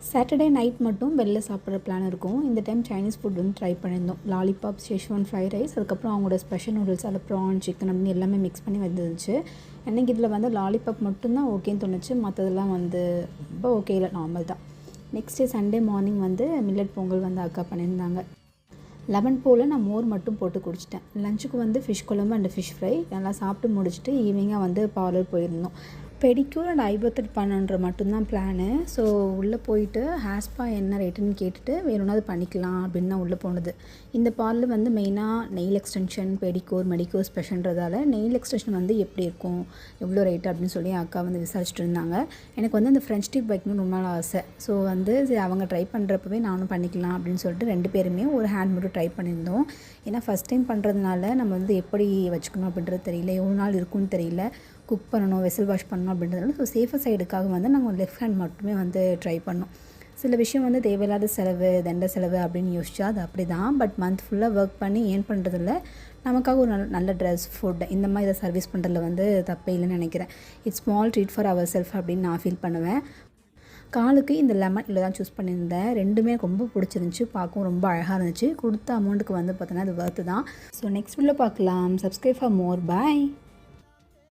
Saturday night மட்டும் வெளில சாப்பிட்ற பிளான் இருக்கும். இந்த டைம் சைனீஸ் ஃபுட் வந்து ட்ரை பண்ணியிருந்தோம். லாலிபாப், ஷெஸ்வான் ஃப்ரைட் ரைஸ், அதுக்கப்புறம் அவங்களோட ஸ்பெஷல் நூடுல்ஸ், அதில் ப்ரான், சிக்கன் அப்படின்னு எல்லாமே மிக்ஸ் பண்ணி வந்துருந்துச்சு. எனக்கு இதில் வந்து லாலிபாப் மட்டும்தான் ஓகேன்னு தோணுச்சு. மற்றதெல்லாம் வந்து ரொம்ப ஓகே இல்லை, நார்மல் தான். நெக்ஸ்ட் டே சண்டே மார்னிங் வந்து மில்லட் பொங்கல் வந்து அக்கா பண்ணியிருந்தாங்க. 11 போல் நான் மோர் மட்டும் போட்டு குடிச்சிட்டேன். லஞ்சுக்கு வந்து ஃபிஷ் குழம்பு அண்ட் ஃபிஷ் ஃப்ரை நல்லா சாப்பிட்டு முடிச்சுட்டு ஈவினிங்காக வந்து பார்லர் போயிருந்தோம். பெடிக்யூர் அண்ட் ஐப்ரோ த்ரெட் பண்ணணுன்ற மட்டும்தான் பிளானு. ஸோ உள்ளே போயிட்டு ஹேர் ஸ்பா என்ன ரேட்டுன்னு கேட்டுட்டு வேணும்னா அது பண்ணிக்கலாம் அப்படின்னு தான் உள்ளே போனது. இந்த பார்லர் வந்து மெயினாக நெயில் எக்ஸ்டென்ஷன், பெடிக்யூர், மெடிக்யூர் ஸ்பெஷல்ன்றதால நெயில் எக்ஸ்டென்ஷன் வந்து எப்படி இருக்கும், எவ்வளோ ரேட்டு அப்படின்னு சொல்லி அக்கா வந்து விசாரிச்சுட்டு இருந்தாங்க. எனக்கு வந்து அந்த ஃப்ரெஞ்ச் டிப் வைக்கணும்னு ரொம்ப நாள் ஆசை. ஸோ வந்து சரி அவங்க ட்ரை பண்ணுறப்பவே நானும் பண்ணிக்கலாம் அப்படின்னு சொல்லிட்டு 2 பேருமே ஒரு ஹேண்ட் மட்டும் ட்ரை பண்ணியிருந்தோம். ஏன்னா ஃபஸ்ட் டைம் பண்ணுறதுனால நம்ம வந்து எப்படி வச்சுக்கணும் அப்படின்றது தெரியல, எவ்வளோ நாள் இருக்குன்னு தெரியல, குக் பண்ணணும், வெசல் வாஷ் பண்ணணும் அப்படின்றதுனால ஸோ சேஃபர் சைடுக்காக வந்து நாங்கள் லெஃப்ட் ஹேண்ட் மட்டுமே வந்து ட்ரை பண்ணோம். சில விஷயம் வந்து தேவையில்லாத செலவு, தண்ட செலவு அப்படின்னு யோசிச்சா அது அப்படி தான். பட் மந்த் ஃபுல்லாக ஒர்க் பண்ணி ஏர்ன் பண்ணுறதில்ல, நமக்காக ஒரு நல்ல ட்ரெஸ், ஃபுட் இந்த மாதிரி இதை சர்வீஸ் பண்ணுறதுல வந்து தப்பே இல்லைன்னு நினைக்கிறேன். It's small treat for our self அப்படின்னு நான் ஃபீல் பண்ணுவேன். காலுக்கு இந்த லெமன் இல்லை தான் சூஸ் பண்ணியிருந்தேன். ரெண்டுமே ரொம்ப பிடிச்சிருந்துச்சி, பார்க்கவும் ரொம்ப அழகாக இருந்துச்சு. கொடுத்த அமௌண்ட்டுக்கு வந்து பார்த்தோன்னா அது ஒர்த்து தான். ஸோ நெக்ஸ்ட் வீடியோவில் பார்க்கலாம். Subscribe for more. பாய்.